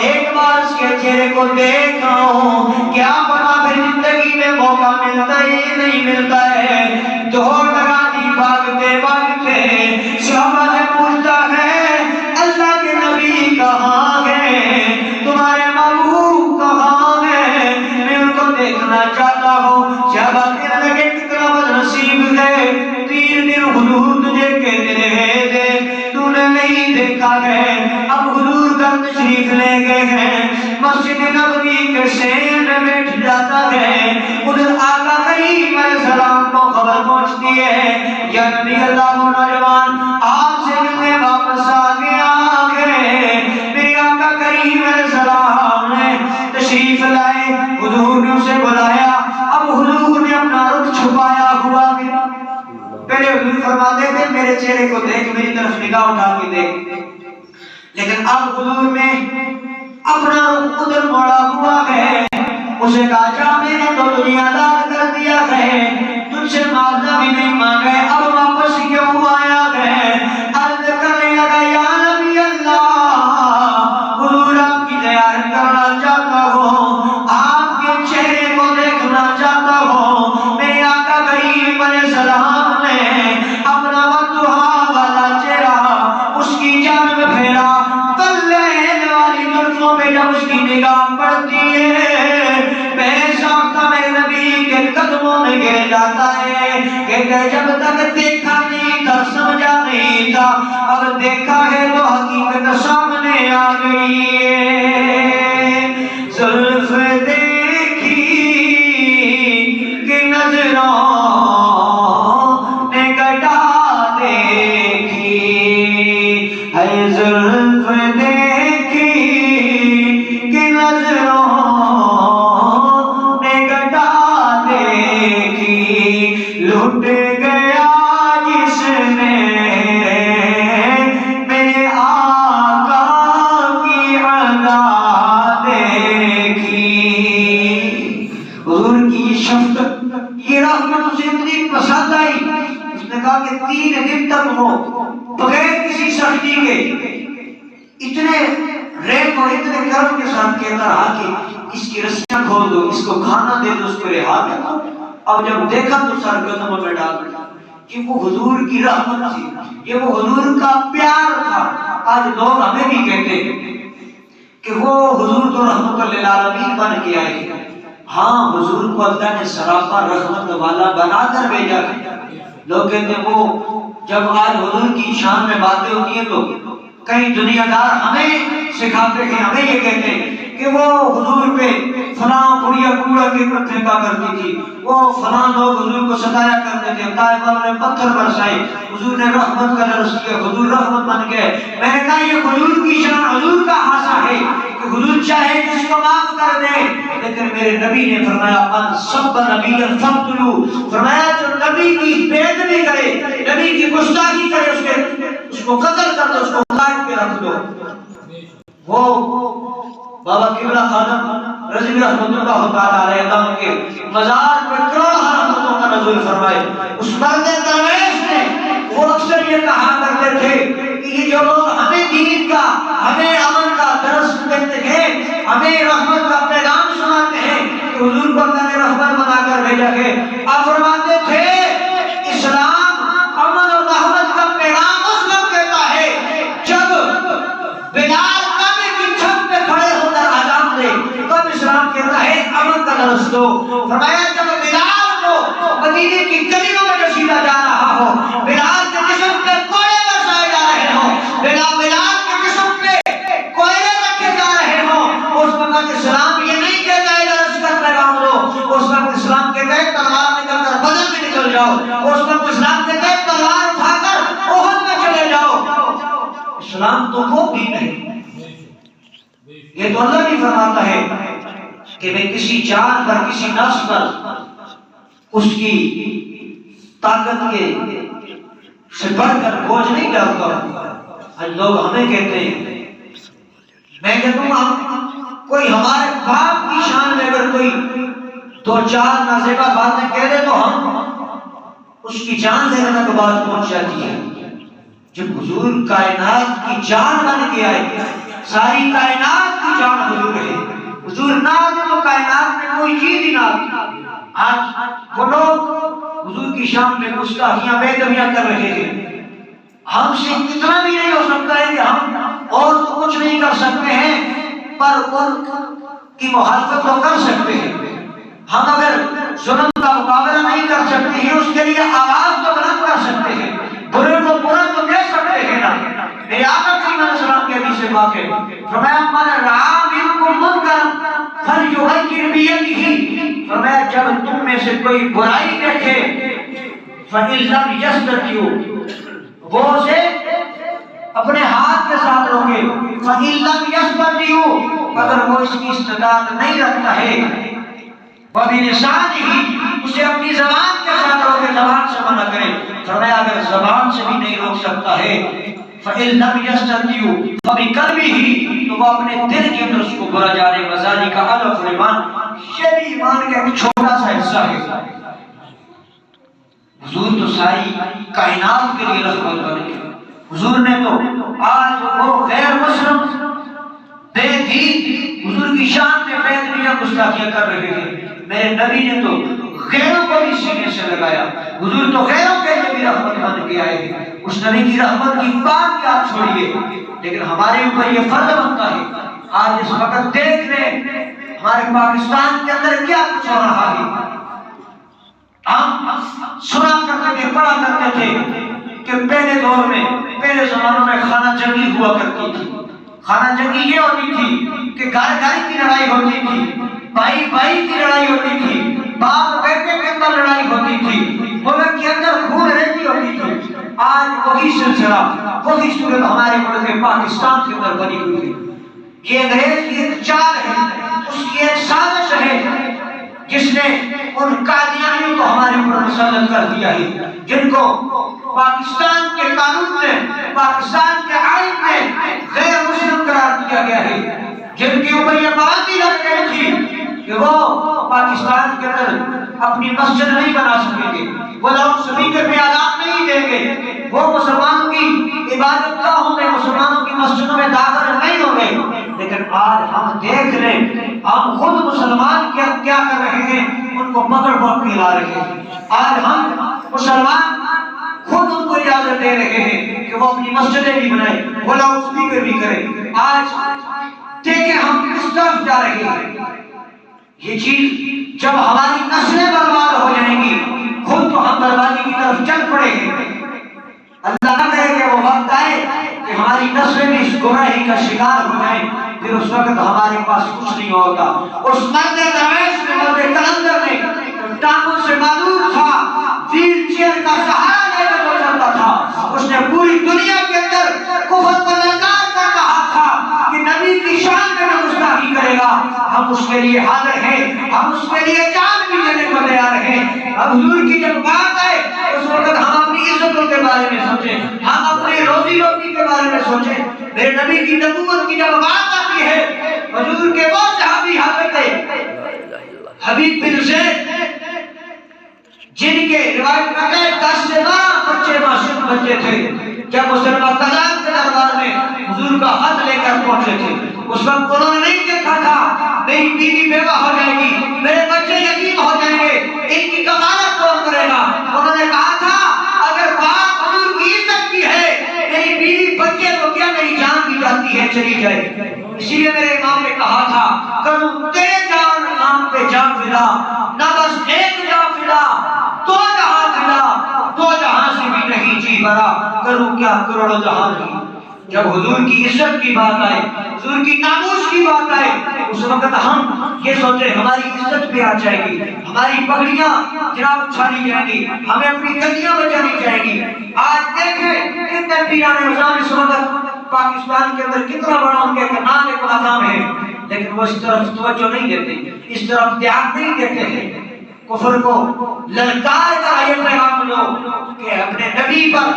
ایک بار اس کے چہرے کو دیکھا ہوں کیا پتا پھر زندگی میں موقع ملتا ہے نہیں ملتا ہے. دوڑ لگا دی بھاگتے بھاگتے, صحابہ سے پوچھتا ہے اللہ کے نبی کہاں ہے, تمہارے محبوب کہاں ہے, میں ان کو دیکھنا چاہتا ہوں. صحابہ کہنے لگے کتنا بد نصیب ہے 3 دن حضور تجھے کہتے رہے تھے تو نے نہیں دیکھا ہے. اب حضور کا تشریف لے گئے ہیں, مسجد نبوی کے شیر میں بیٹھ جاتا ہے. ادھر آقا کریم علیہ السلام کو خبر پہنچتی ہے یا نبی اللہ و نوجوان آپ سے ملنے واپس آ گیا ہے. میرے آقا کریم علیہ السلام نے تشریف لائے, حضور نے اسے بلایا. اب حضور نے اپنا رخ چھپایا ہوا ہے. پہلے حضور فرماتے تھے میرے چہرے کو دیکھ, میری طرف نگاہ اٹھا کے دیکھ, لیکن اب حضور نے اپنا رخ ادھر موڑا ہوا ہے. اسے کہا جا میں نے تو دنیا دار کر دیا ہے, تجھ سے معاوضہ بھی نہیں مانگے, اب واپس کیوں آیا ہے. عرض کرنے لگا یا نبی اللہ حضور آپ کی زیارت کرنا چاہتا ہوں, آپ کے چہرے کو دیکھنا چاہتا ہوں. میرے آقا کریم علیہ السلام نے اپنا وضحا والا چہرہ اس کی جانب پھیرا, کلین والی زلفوں میں جب اس کی نگاہ پڑتی ہے میرے نبی کے قدموں میں گر جاتا ہے. کہتے جب تک دیکھا نہیں تھا سمجھا نہیں تھا, اب دیکھا ہے تو حقیقت سامنے آ گئی ہے. زلف دیکھی کہ نظروں نے گٹا دیکھی ہے, زلف دیکھی کہ نظروں لٹ گیا جس نے میرے آقا کی ادا دیکھی. حضور کی یہ شفقت یہ رحمت اسے اتنی پسند آئی, اس نے کہا کہ 3 دن تک وہ بغیر کسی سختی کے اتنے رحم اور اتنے کرم کے ساتھ کہتا رہا کہ اس کی رسیاں کھول دو, اس کو کھانا دے دو, اس کو رہا کر دو. اب جب دیکھا تو سر قدموں میں ڈال دیا کہ وہ حضور کی رحمت تھی, یہ وہ حضور کا پیار تھا. آج لوگ ہمیں بھی کہتے ہیں کہ وہ حضور تو رحمت للعالمین بن کے آئے. ہاں حضور کو اللہ نے سراپا رحمت والا بنا کر بھیجا ہے. لوگ کہتے ہیں وہ جب آج حضور کی شان میں باتیں ہوتی ہیں تو کئی دنیا دار ہمیں سکھاتے ہیں, ہمیں یہ کہتے ہیں کہ وہ حضور پہ فلاں بڑیا کوڑا کے پھینکا کرتی تھی، وہ فلاں لوگ حضور کو ستایا کرتے تھے، طائف والوں نے پتھر برسائے، حضور نے رحمت کا درس کیا، حضور رحمت بن گئے۔ میں نے کہا یہ حضور کی شان، حضور کا حصہ ہے کہ حضور چاہے جس کو معاف کر دے، لیکن میرے نبی نے فرمایا من سب نبی فقتلوا، فرمایا جو نبی کی بے ادبی کرے، نبی کی گستاخی کرے، اس کو قتل کر دو، اس کو کاٹ کے رکھ دو۔ وہ بابا قبلہ خادم رضی رحمت اللہ تعالی علیہ عنہ کے مزار پر کروڑ رحمتوں کا نزول فرمائے۔ اس مرد درویش نے وہ اکثر یہ کہا کرتے تھے کہ یہ جو لوگ ہمیں دین کا، ہمیں امن کا درس دیتے ہیں، ہمیں رحمت کا پیغام سناتے ہیں کہ حضور کو اللہ نے رحمت بنا کر بھیجا ہے، آپ فرماتے تھے اسلام امن اور رحمت کا پیغام اس وقت دیتا ہے جب بلال کعبے کی چھت پہ کھڑے ہو کر اذان دے، تب اسلام کہتا ہے امن کا درس دو۔ فرمایا جب بلال کو مدینے کی گلیوں میں رسیدہ جا رہا ہو، بلال کے جسم پہ کوڑے برسائے جا رہے ہوں، بلال کے جسم پہ کوئلے رکھے جا رہے ہوں، اس وقت اسلام یہ نہیں کہتا ہے درس کا پیغام دو، اس وقت اسلام کہتا ہے تلوار نکل کر بدر میں نکل جاؤ، اس وقت اسلام کہتا ہے تلوار اٹھا کر احد میں چلے جاؤ۔ اسلام تو وہ بھی نہیں، یہ تو اللہ بھی فرماتا ہے کہ میں کسی جان پر، کسی نفس پر اس کی طاقت کے سے بڑھ کر بوجھ نہیں ڈالتا ہوں۔ آج لوگ ہمیں کہتے ہیں، میں کہتا ہوں ہم کوئی ہمارے باپ کی شان میں اگر کوئی دو چار نازیبا باتیں کہہ دے تو ہم اس کی جان لینے تک بات پہنچ جاتی ہے۔ جب حضور کائنات کی جان بن کے آئے، ساری کائنات کی جان حضور ہے، حضور نہ دے تو کائنات میں کوئی چیز ہی نہ آتی۔ آج وہ لوگ حضور کی شان میں گستاخیاں بے ادبیاں کر رہے ہیں، ہم سے اتنا بھی نہیں ہو سکتا ہے کہ ہم اور تو کچھ نہیں کر سکتے ہیں پر ان کی مخالفت تو کر سکتے ہیں۔ ہم اگر ظلم کا مقابلہ نہیں کر سکتے ہیں، اس کے لیے آواز تو بلند کر سکتے ہیں، برے کو برا تو کہہ سکتے ہیں نا۔ میرے آقا کریم علیہ السلام کے حدیث پاک ہے، فرمایا من رعا منکم منکرا فلیغیر بیدہ، فرمایا جب تم میں سے کوئی برائی دیکھے فإن لم یستطع، وہ اسے اپنے ہاتھ کے ساتھ روکے، فإن لم یستطع، اگر وہ اس کی استطاعت نہیں رکھتا ہے، وبلسانہ، اسے اپنی زبان کے ساتھ روکے، زبان سے منع کرے، فرمایا اگر زبان سے بھی نہیں روک سکتا ہے فإن لم یستطع فبقلبہ، تو وہ اپنے دل کے اندر اس کو برا جانے، وذالک اضعف الایمان، یہ بھی ایمان کا ایک چھوٹا سا حصہ ہے۔ حضور تو ساری کائنات کے لیے رحمت بنے، حضور نے تو آج وہ غیر مسلم بے دین حضور کی شان میں بے ادبیاں گستاخیاں کر رہے ہیں، میرے نبی نے تو غیروں کو بھی سینے سے لگایا، حضور تو غیروں کے لیے بھی رحمت بن کے آئے ہیں۔ اس نبی کی رحمت کی بات کیا چھوڑیے، لیکن ہمارے اوپر یہ فرض بنتا ہے آج اس وقت دیکھ لیں ہمارے پاکستان کے اندر کیا کچھ ہو رہا ہے۔ ہم سنا کرتے تھے، پڑھا کرتے تھے کہ پہلے دور میں، پہلے زمانوں میں خانہ جنگی ہوا کرتی تھی۔ خانہ جنگی یہ ہوتی تھی کہ گھر گھر کی لڑائی ہوتی تھی، بھائی بھائی کی لڑائی ہوتی تھی، باپ بیٹے کے اندر لڑائی ہوتی تھی، ملک کے اندر خون ریزی ہوتی تھی۔ آج وہی سلسلہ، وہی صورت ہمارے ملک پاکستان کے اندر بنی ہوئی ہے۔ یہ انگریز کی ایک چال ہے، اس کی ایک سازش ہے جس نے ان قادیانیوں کو ہمارے اوپر مسلط کر دیا ہے، جن کو پاکستان کے قانون میں، پاکستان کے آئین میں غیر مسلم قرار دیا گیا ہے، جن کے اوپر یہ پابندی لگ گئی تھی کہ وہ پاکستان کے اندر اپنی مسجد نہیں بنا سکیں گے، وہ لاؤڈ اسپیکر پہ اذان نہیں دیں گے، وہ مسلمانوں کی عبادت گاہوں میں، مسلمانوں کی مسجدوں میں داخل نہیں ہوں گے۔ لیکن آج ہم دیکھ لیں، ہم خود مسلمان کیا کر رہے ہیں، ان کو پکڑ کے لا رہے ہیں۔ آج ہم مسلمان خود ان کو اجازت دے رہے ہیں کہ وہ اپنی مسجدیں بھی بنائیں، وہ لاؤڈ اسپیکر بھی کریں۔ آج دیکھیں ہم کس طرف جا رہے ہیں۔ یہ چیز جب ہماری نسلیں برباد ہو جائیں گی، خود تو ہم بربادی کی طرف چل پڑے ہیں۔ اللہ نہ کرے کہ وہ وقت آئے کہ ہماری نسلیں بھی اس گمراہی کا شکار ہو جائیں۔ پھر اس وقت ہمارے پاس کچھ نہیں ہوتا. اس مرد درویش نے مرد کلندر نے ٹانگوں سے معذور تھا, ویل چیئر کا سہارا لے کر وہ چلتا تھا. اس نے پوری دنیا کے اندر کفر کو للکار کر کہا تھا کہ نبی کی شان میں نہ گستاخی کرے گا. ہم اس کے لیے حاضر ہیں, ہم اس کے لیے جان بھی دینے کو تیار ہیں. اب حضور کی جب بات آئے اس وقت ہم اپنی عزتوں کے بارے میں سوچیں, ہم اپنی روزی روٹی کے بارے میں سوچیں. میرے نبی کی نبوت کی جب بات آتی ہے, حضور کے وہ صحابی حضرت حبیب بن زید جن کے روایت میں ہے 10 سے 12 بچے معصوم بچے تھے, جب مسلمہ قذاب کے دربار میں حضور کا خط لے کر پہنچے تھے, اس وقت انہوں نے نہیں دیکھا تھا میری بیوی بیوہ ہو جائے گی, میرے بچے یتیم ہو جائیں گے, ان کی کفالت کون کرے گا. انہوں نے کہا تھا اگر بات حضور کی عزت کی ہے, میری بیوی بچے تو کیا میری جان بھی جاتی ہے چلی جائے. اسی لیے میرے امام نے کہا تھا کروں تیرے جان نام پہ جان فدا, نہ بس ایک جان فدا تو جہاں فدا, تو جہاں سے بھی نہیں جی بھرا, کروں کیا کروڑوں جہاں کی. جب حضور کی عزت کی بات آئے, حضور کی ناموس کی بات آئے, اس وقت ہم یہ سوچیں ہماری عزت پہ آ جائے گی, ہماری پگڑیاں جناب اچھالی جائیں گی, ہمیں اپنی گدیاں بچانی جائیں گی. آج دیکھیں کتنے پیرانے نظام اس وقت پاکستان کے اندر کتنا بڑا ان کے نام ایک مقام ہے, لیکن وہ اس طرف توجہ نہیں دیتے, اس طرف دھیان نہیں دیتے ہیں. کفر کو للکار کا یہ پیغام لو کہ اپنے نبی پر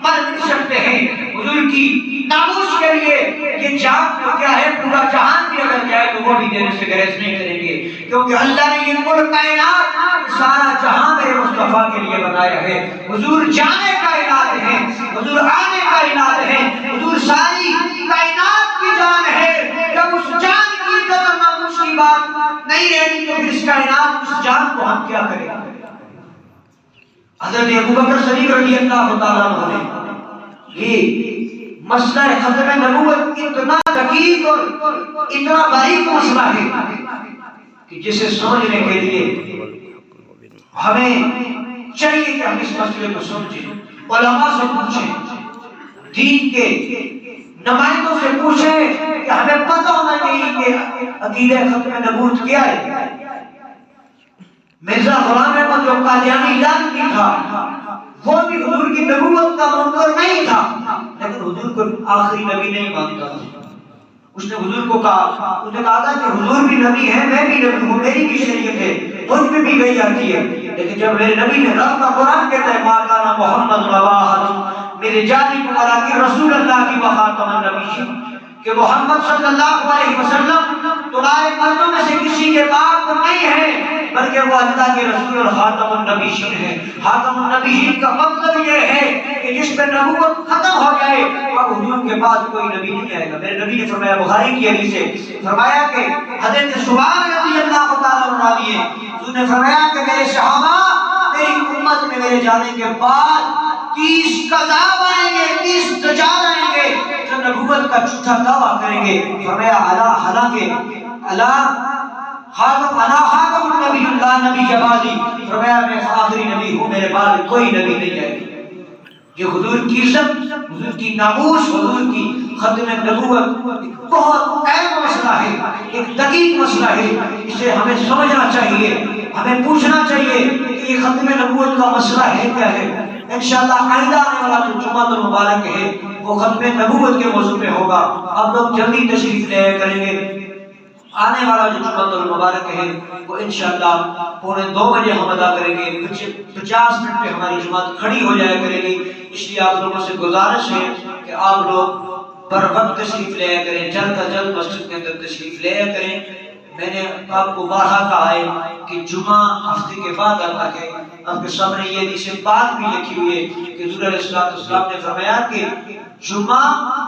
مر نہیں سکتے ہیں. حضور کی ناموس کے لیے یہ جان تو کیا ہے, پورا جہان بھی اگر جائے تو وہ بھی دینے سے گریز نہیں کریں گے, کیونکہ اللہ نے یہ کل کائنات سارا جہاں میرے مصطفیٰ کے لیے بنایا ہے. حضور جانے کائنات ہیں, حضور آنے کائنات ہیں, حضور ساری کائنات کی جان ہے. جب اس جان کی قدر ناموس کی بات نہیں رہی تو پھر اس کائنات اس جان کو ہم کیا کریں. حضرت ابوبکر صدیق رضی اللہ تعالیٰ عنہ نے یہ مسئلہ ختم نبوت اتنا دقیق اور اتنا باریک مسئلہ ہے کہ جسے سمجھنے کے لیے ہمیں چاہیے کہ ہم اس مسئلے کو سمجھیں, علماء سے پوچھیں, دین کے نمائندوں سے پوچھیں کہ ہمیں پتہ ہونا چاہیے کہ عقیدہ ختم نبوت کیا ہے. مرزا غلام احمد جو قادیانی لعنتی تھا وہ بھی حضور کی نبوت کا منکر نہیں تھا, لیکن حضور کو آخری نبی نہیں مانتا تھا. اس نے حضور کو کہا, اس نے کہا کہ حضور بھی نبی ہے, میں بھی نبی ہوں, میری بھی شریعت ہے, مجھ میں بھی وہی آتی ہے, لیکن جب میرے نبی نے رب کا قرآن کہتا ہے ما کان محمد رسول میرے جانی کو ولکن رسول اللہ کی وخاتم النبیین, کہ محمد صلی اللہ علیہ وسلم تمہارے مردوں میں سے کسی کے باپ نہیں ہے بلکہ وہ اللہ کے رسول اور خاتم النبیین ہے. خاتم النبیین کا مطلب یہ ہے کہ جس پہ نبوت ختم ہو جائے اب حضور کے بعد کوئی نبی نہیں آئے گا. میرے نبی نے فرمایا بخاری کی حدیث سے فرمایا کہ حضرت سبحان رضی اللہ تعالیٰ عنہ لیے حضور نے فرمایا کہ میرے صحابہ میری امت میں میرے جانے کے بعد 30 کذاب آئیں گے, 30 دجال آئیں گے جو نبوت کا جھوٹا دعویٰ کریں گے. فرمایا الا حالانکہ الا خاتم النبی اللہ نبی جبادی, فرمایا میں آخری نبی ہوں, میرے بعد کوئی نبی نہیں آئے. یہ حضور کی عزت, حضور کی ناموس, حضور کی ختم نبوت بہت اہم مسئلہ ہے, ایک دقیق مسئلہ ہے. اسے ہمیں سمجھنا چاہیے, ہمیں پوچھنا چاہیے کہ یہ ختم نبوت کا مسئلہ ہے کیا ہے. انشاءاللہ آئندہ آنے والا جو جمعہ المبارک ہے وہ ختم نبوت کے موضوع پہ ہوگا. آپ لوگ جلدی تشریف لے کریں گے. آنے والا جو جمعہ المبارک ہے وہ انشاءاللہ 2:45 بجے ہم ادا کریں گے. 50 منٹ پہ ہماری جماعت کھڑی ہو جایا کرے گی. اس لیے آپ لوگوں سے گزارش ہے کہ آپ لوگ بر وقت تشریف لے کریں, جلد از جلد مسجد کے اندر تشریف لے کریں. میں نے آپ کو بارہا کہا ہے کہ جمعہ ہفتے کے بعد آتا ہے. آپ کے سامنے یہ حدیث پاک بھی لکھی ہوئی ہے کہ حضور علیہ السلام نے فرمایا کہ جمعہ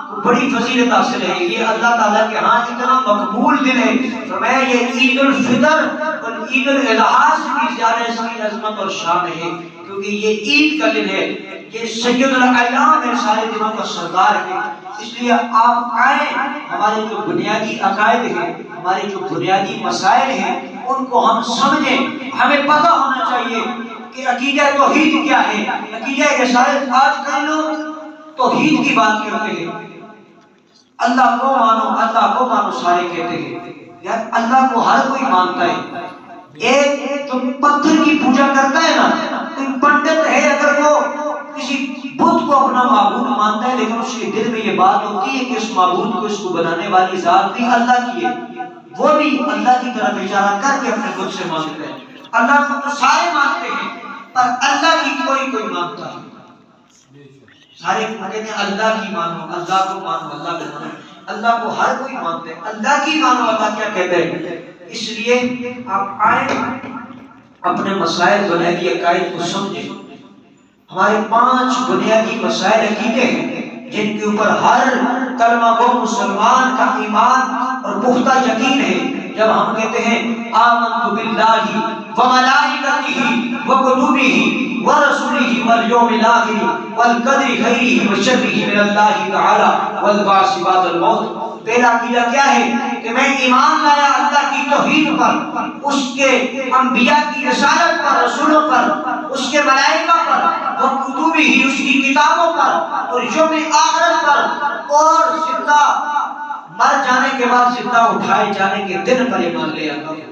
کو بڑی فضیلت حاصل ہے, یہ اللہ تعالیٰ کے ہاں اتنا مقبول دن ہے. فرمایا یہ عید الفطر اور عید الاضحیٰ سے بھی زیادہ اس کی عظمت اور شان ہے, کیونکہ یہ عید کا دن ہے, یہ سید الاعیان ہے, سارے دنوں کا سردار ہے. اس لیے آپ آئیں, ہمارے جو بنیادی عقائد ہیں, ہمارے جو بنیادی مسائل ہیں ان کو ہم سمجھیں. ہمیں پتہ ہونا چاہیے کہ عقیدہ توحید کیا ہے. عقیدہ رسالت, آج کل لوگ توحید کی بات کرتے ہیں, اللہ کو مانو، اللہ کو مانو سارے کہتے ہیں یار اللہ کو ہر کوئی مانتا ہے۔ ایک جو پتھر کی پوجا کرتا ہے نا، کوئی پنڈت ہے اگر وہ کسی بت کو اپنا معبود مانتا ہے لیکن اس کے دل میں یہ بات ہوتی ہے کہ اس معبود کو، اس کو بنانے والی ذات بھی اللہ کی ہے، وہ بھی اللہ کی طرف اشارہ کر کے اپنے بت سے مانگتا ہے۔ اللہ کو تو سارے مانتے ہیں پر اللہ کی کوئی مانتا ہے۔ سارے کہتے ہیں اللہ کی مانو، اللہ کو مانو، اللہ کو مانو، اللہ کو ہر کوئی مانتے ہیں، اللہ کی مانو۔ اللہ کیا کہتے ہیں؟ اس لیے آپ آئیں اپنے مسائل بنیادی عقائد کو سمجھیں۔ ہمارے 5 بنیادی مسائل عقیدے ہیں جن کے اوپر ہر کلمہ گو مسلمان کا ایمان اور پختہ یقین ہے۔ جب ہم کہتے ہیں آمنت باللہ وملائکتہ وکتبہ ورسلہ والیوم الآخر والقدر خیرہ وشرہ من اللہ تعالی والبعث بعد الموت، پہلا عقیدہ کیا ہے کہ میں ایمان لایا اللہ کی توحید پر، اس کے انبیاء کی رسالت پر، رسولوں پر، اس کے ملائکہ پر، وہ کتب ہی اس کی کتابوں پر، اور یوم آخرت پر، اور زندہ مر جانے کے بعد زندہ اٹھائے جانے کے دن پر ایمان لے آتا ہوں۔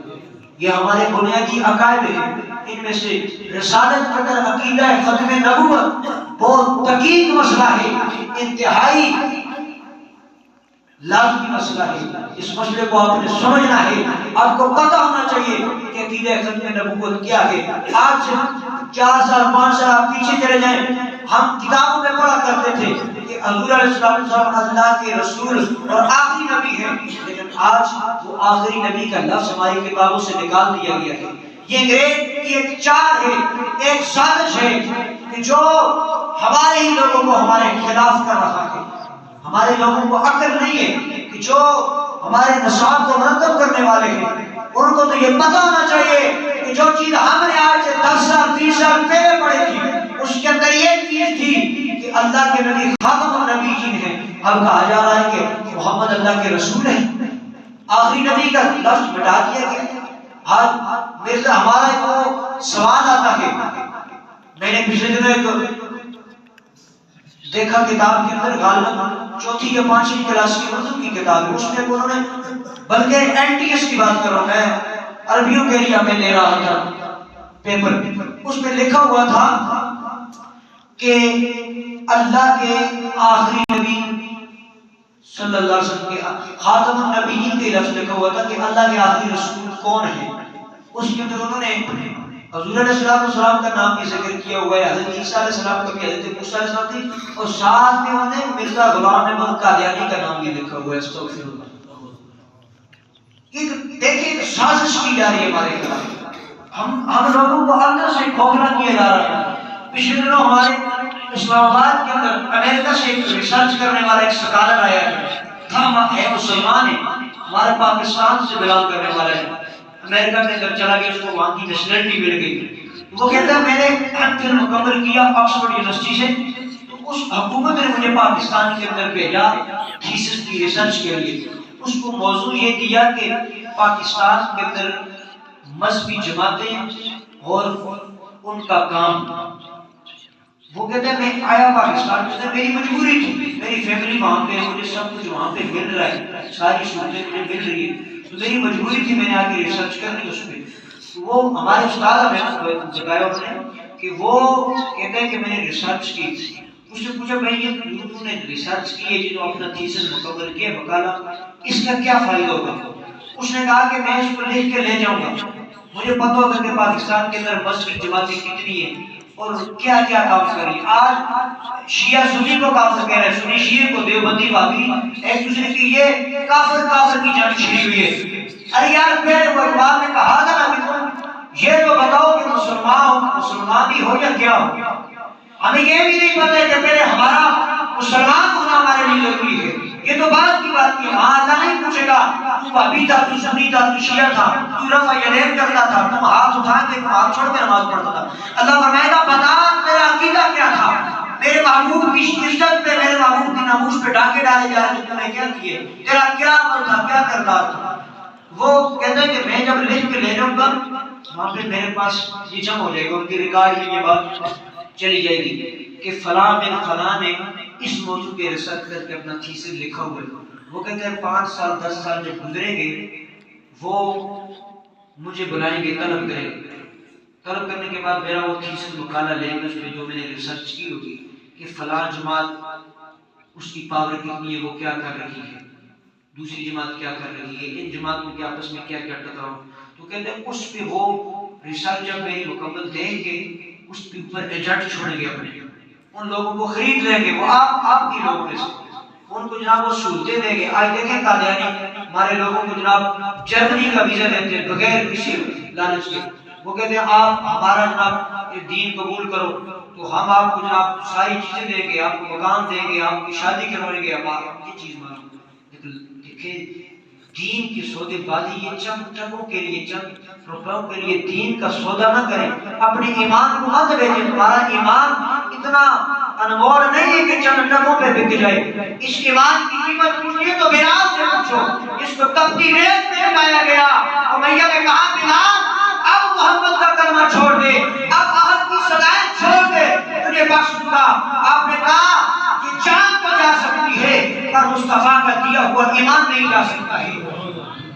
یہ ہمارے بنیادی عقائد ہیں۔ ان میں سے رسالت قدر عقیدہ ختم نبوت بہت دقیق مسئلہ ہے، انتہائی لازمی مسئلہ ہے۔ اس مسئلے کو آپ نے سمجھنا ہے، آپ کو پتہ ہونا چاہیے کہ عقیدہ ختم نبوت کیا ہے۔ آج 4 سال 5 سال آپ پیچھے چلے جائیں، ہم کتابوں میں پڑھا کرتے تھے کہ حضور علیہ السلام اللہ کے رسول اور آخری نبی ہیں، لیکن آج وہ آخری نبی کا لفظ ہماری کتابوں سے نکال دیا گیا ہے۔ یہ انگریز کی ایک چال ہے، ایک سازش ہے کہ جو ہمارے ہی لوگوں کو ہمارے خلاف کر رہا ہے۔ ہمارے لوگوں کو عقل نہیں ہے کہ جو ہمارے نصاب کو مرتب کرنے والے ہیں ان کو تو یہ پتہ ہونا چاہیے کہ جو چیز ہم نے آج سے 10 سال 20 سال پہلے پڑھی تھی اس کے اندر یہ چیز تھی کہ اللہ کے نبی خاتم النبی جن ہیں۔ اب کہا جا رہا ہے کہ محمد اللہ کے رسول ہیں، آخری نبی کا لفظ مٹا دیا گیا۔ آج مرزا ہمارا ایک سوال آتا ہے، میں نے پچھلے دنوں ایک دیکھا کتاب کے اندر غالباً 4 یا 5 کلاس کی اردو کی کتاب ہے، اس میں انہوں نے بلکہ NTS کی بات کر رہا ہوں میں، عربیوں کے لیے ہمیں دے رہا تھا پیپر، اس میں لکھا ہوا تھا کہ اللہ کے آخری نبی صلی اللہ علیہ وسلم کے خاتم النبیین کے لفظ لکھا ہوا تھا کہ اللہ کے آخری رسول کون ہے۔ اس کے اندر انہوں نے حضور علیہ السلام کا نام بھی ذکر کیا ہوا ہے، حضرت عیسیٰ علیہ السلام کا بھی، حضرت موسیٰ علیہ السلام تھی، اور ساتھ میں انہوں نے مرزا غلام احمد قادیانی کا نام بھی لکھا ہوا ہے۔ استغفر اللہ۔ دیکھیں سازش کی جا رہی ہے ہمارے خلاف، ہم لوگوں کو اندر سے کھوکھلا کیا جا رہا ہے۔ پچھلے دنوں ہمارے اسلام آباد کے اندر امریکہ سے ایک ریسرچ کرنے والا ایک سکالر آیا ہے مسلمان ہے، ہمارے پاکستان سے بلانگ کرنے والا ہے، امریکہ کے اندر چلا گیا، اس کو وہاں کی نیشنلٹی مل گئی۔ وہ کہتا ہے میں نے انٹر مکمل کیا آکسفورڈ یونیورسٹی سے، تو اس حکومت نے مجھے پاکستان کے اندر بھیجا تھیسس کی ریسرچ کے لیے۔ اس کو موضوع یہ دیا کہ پاکستان کے اندر مذہبی جماعتیں اور ان کا کام۔ وہ کہتے ہیں میں آیا پاکستان میں، میری مجبوری تھی، میری فیملی وہاں پہ، مجھے سب کچھ وہاں پہ مل رہا ہے، ساری سہولتیں مجھے مل رہی ہے، تو میری مجبوری تھی میں نے آ کے ریسرچ کرنی اس پہ۔ وہ ہمارے استاد ہمیں بتایا اس نے کہ وہ کہتے ہیں کہ میں نے ریسرچ کی، اس نے پوچھا بھائی یہ تم نے ریسرچ کی ہے جو اپنا تھیسس مکمل کیا وکالہ، اس کا کیا فائدہ ہوگا؟ اس نے کہا کہ میں اس کو لکھ کے لے جاؤں گا، مجھے پتہ ہوگا کہ پاکستان کے اندر مسجد جماعتیں کتنی ہیں اور کیا کیا کام کر رہی ہیں۔ آج شیعہ سنی کو کافر کہہ رہے ہیں، سنی شیعہ کو، دیوبندی وہابی ایک دوسرے کی یہ کافر کی جنگ چھڑی ہوئی ہے۔ ارے یار پہلے وہ اقبال نے کہا تھا نا کہ تم یہ تو بتاؤ کہ مسلمان بھی ہو یا کیا ہو۔ ہمیں یہ بھی نہیں پتہ ہے کہ پہلے ہمارا مسلمان ہونا ہمارے لیے ضروری ہے، یہ تو بات کی بات ہے۔ وہاں اللہ نہیں پوچھے گا تو وہابی تھا، تو سنی تھا، تو شیعہ تھا، تو رفع یدین کرتا تھا، تم ہاتھ اٹھا کے ہاتھ چھوڑ کے نماز پڑھتا تھا۔ اللہ فرمائے گا بتا تیرا عقیدہ کیا تھا، میرے محبوب کی عزت پہ، میرے محبوب کی ناموس پہ ڈاکے ڈالے جا رہے تم نے کیا کیے، تیرا کیا عمل تھا، کیا کردار تھا۔ وہ کہتے ہیں کہ میں جب لکھ کے لے جاؤں گا وہاں پہ میرے پاس یہ جمع ہو جائے گا، ان کی ریکارڈ میں یہ بات چلی جائے گی کہ فلاں بن فلاں نے اس موضوع کے ریسرچ کر کے اپنا تھیسس لکھا ہوا ہے۔ وہ کہتے ہیں 5 سال 10 سال جب گزریں گے وہ مجھے بلائیں گے، طلب کریں گے، طلب کرنے کے بعد میرا وہ تھیسس مقالہ لیں گے، اس پہ جو میں نے ریسرچ کی ہوگی کہ فلاں جماعت اس کی پاور کتنی ہے، وہ کیا کر رہی ہے، دوسری جماعت کیا کر رہی ہے، ان جماعتوں کے آپس میں کیا کیا ٹکراؤ، تو کہتے ہیں اس پہ وہ ریسرچ جب میری مکمل دیکھ کے اس کے اوپر ایجنٹ چھوڑیں گے، اپنے ان لوگوں کو خرید لیں گے، وہ آپ کی لوگوں میں سے ان کو جناب وہ سہولتیں دیں گے۔ آج دیکھیں قادیانی ہمارے لوگوں کو جناب جرمنی کا ویزا دیتے ہیں بغیر کسی لالچ کے، وہ کہتے ہیں آپ ہمارا جناب یہ دین قبول کرو تو ہم آپ کو جناب ساری چیزیں دیں گے، آپ کو مکان دیں گے، آپ کی شادی کروائیں گے، ہم آپ کی چیز مانو۔ دیکھیں دین کی سودے بازی یہ چند ٹکوں کے لیے، چند روپوں کے لیے دین کا سودا نہ کریں، اپنے ایمان کو مت بیچیں، تمہارا ایمان اتنا انمول نہیں ہے کہ چند ٹکوں پہ بک جائے، اس ایمان کی قیمت پوچھیے تو بلال سے پوچھو، اس کو تپتی ریت میں بنایا گیا، امیہ نے کہا بلال اب محمد کا کلمہ چھوڑ دے، اب عہد کی صدائیں چھوڑ دے، تجھے بخش دوں گا۔ آپ نے کہا کہ جان تو جا سکتی ہے پر مصطفیٰ کا دیا ہوا ایمان نہیں جا سکتا ہے۔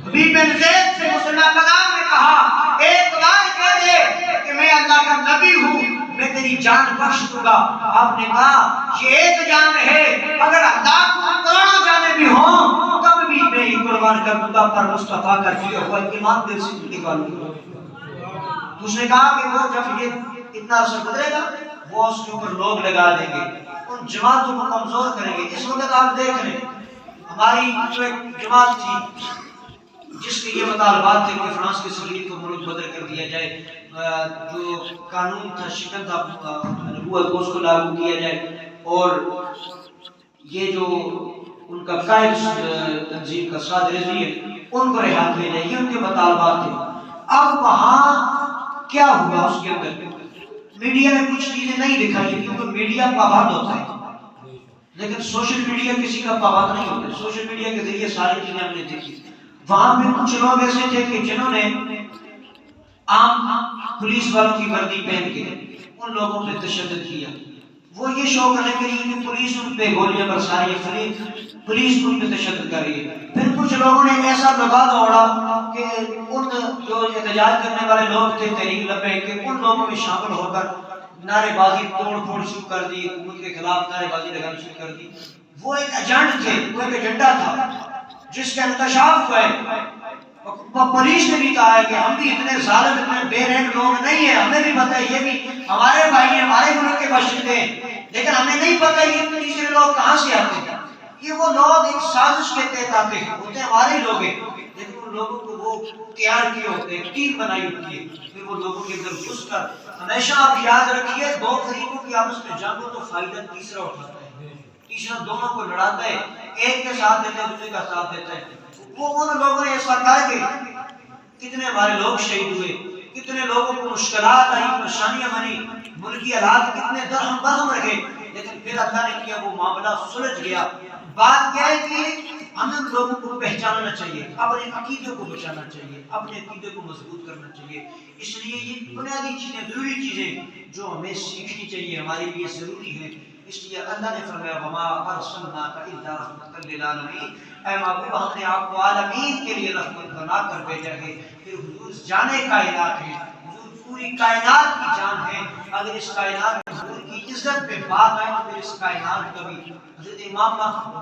حبیب بن زید سے مسلمہ قدام نے کہا ایک بار کہہ دے کہ میں اللہ کا نبی ہوں، میں تیری جان بخش دوں گا۔ آپ نے کہا یہ ایک جان ہے، اگر لاکھوں کروڑوں جانیں بھی ہوں تب بھی میں ہی قربان کر دوں گا، پر مصطفیٰ کا دیا ہوا ایمان دل سے نکالوں گا۔ تو اس نے کہا کہ وہ جب یہ اتنا عرصہ گزرے گا وہ اس کے اوپر لوگ لگا دیں گے، ان جماعتوں کو کمزور کریں گے۔ اس وقت آپ دیکھ لیں ہماری جو ایک جماعت تھی جس کے یہ مطالبات تھے کہ فرانس کے صلیب کو ملک بدر کر دیا جائے، جو قانون تھا شکن تھا نبوت کو اس کو لاگو کیا جائے، اور یہ جو ان کا قائد تنظیم کا سعد رضوی ہے ان کو رہا کیا جائے، یہ ان کے مطالبات تھے۔ اب وہاں کیا ہوا، اس کے اندر میڈیا نے کچھ چیزیں نہیں دکھائی کیونکہ میڈیا پابند ہوتا ہے، لیکن سوشل میڈیا کسی کا پابند نہیں ہوتا، سوشل میڈیا کے ذریعے ساری چیزیں ہم نے دیکھی۔ وہاں پہ کچھ لوگ ایسے تھے کہ جنہوں نے عام پولیس والوں کی وردی پہن کے ان لوگوں پہ تشدد کیا، وہ یہ شو کرنے کے لیے کہ پولیس ان پہ گولیاں برسا رہی ہے، پولیس ان پہ تشدد کر رہی ہے۔ پھر کچھ لوگوں نے ایسا دبا دوڑا کہ ان جو احتجاج کرنے والے لوگ تھے تحریک لبیک کے ان لوگوں میں شامل ہو کر نعرے بازی توڑ پھوڑ شروع کر دی، حکومت کے خلاف نعرے بازی لگانی شروع کر دی۔ وہ ایک ایجنٹ تھے، وہ ایک ایجنڈا تھا جس کا انکشاف ہوا ہے۔ پولیس نے بھی کہا ہے کہ ہم بھی اتنے ظالم اتنے بے رحم لوگ نہیں ہیں، ہمیں بھی پتہ ہے یہ بھی ہمارے بھائی ہیں، ہمارے ملک کے باشندے ہیں، لیکن ہمیں نہیں پتہ یہ تیسرے لوگ کہاں سے آتے ہیں، یہ وہ لوگ ایک سازش کے تحت آتے ہیں، ہوتے ہیں ہمارے لوگ ہیں، لیکن ان لوگوں کو وہ تیار کیے ہوتے ہیں، ٹیم بنائی ہوتی ہے، پھر وہ لوگوں کے اندر گھس کر ہمیشہ آپ یاد رکھیے دو فریقوں کی آپس میں جنگ ہو تو فائدہ تیسرا اٹھاتا ہے، تیسرا دونوں کو لڑاتا ہے، ایک کے ساتھ دیتا ہے دوسرے کا ساتھ دیتا ہے۔ وہ ان لوگوں نے ایسا کر کے کتنے ہمارے لوگ شہید ہوئے، کتنے لوگوں کو مشکلات آئی، پریشانیاں بنی، ملکی حالات کتنے درہم برہم رہے، لیکن پھر اللہ نے کیا وہ معاملہ سلجھ گیا۔ بات کیا ہے کہ ہمیں ان لوگوں کو پہچاننا چاہیے، اپنے عقیدے کو بچانا چاہیے، اپنے عقیدے کو مضبوط کرنا چاہیے۔ اس لیے یہ بنیادی چیزیں، ضروری چیزیں جو ہمیں سیکھنی چاہیے، ہمارے لیے ضروری ہیں۔ اس لیے اللہ نے فرمایا وما ارسلناک الا رحمۃ للعالمین، اے محبوب ہم نے آپ کو عالمین کے لیے رحمت بنا کر بھیجا ہے۔ پھر حضور جانے کائنات ہے، حضور پوری کائنات کی جان ہے، اگر اس کائنات میں حضور کی عزت پہ بات آئے تو پھر اس کائنات کا بھی۔ حضرت امام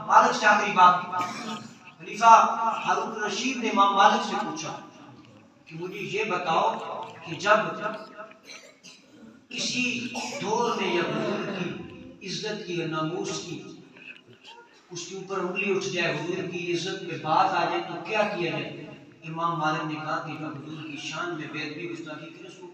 مالک سے آخری بات، خلیفہ ہارون الرشید نے امام مالک سے پوچھا کہ مجھے یہ بتاؤ کہ جب کسی دور میں یا حضور کی عزت کی یا ناموس کی اس کے اوپر انگلی اٹھ جائے، حضور کی عزت پہ بات آ جائے تو کیا کیا جائے؟ امام مالک نے کہا کہ جو حضور کی شان میں بے ادبی گستاخی کرے اس کو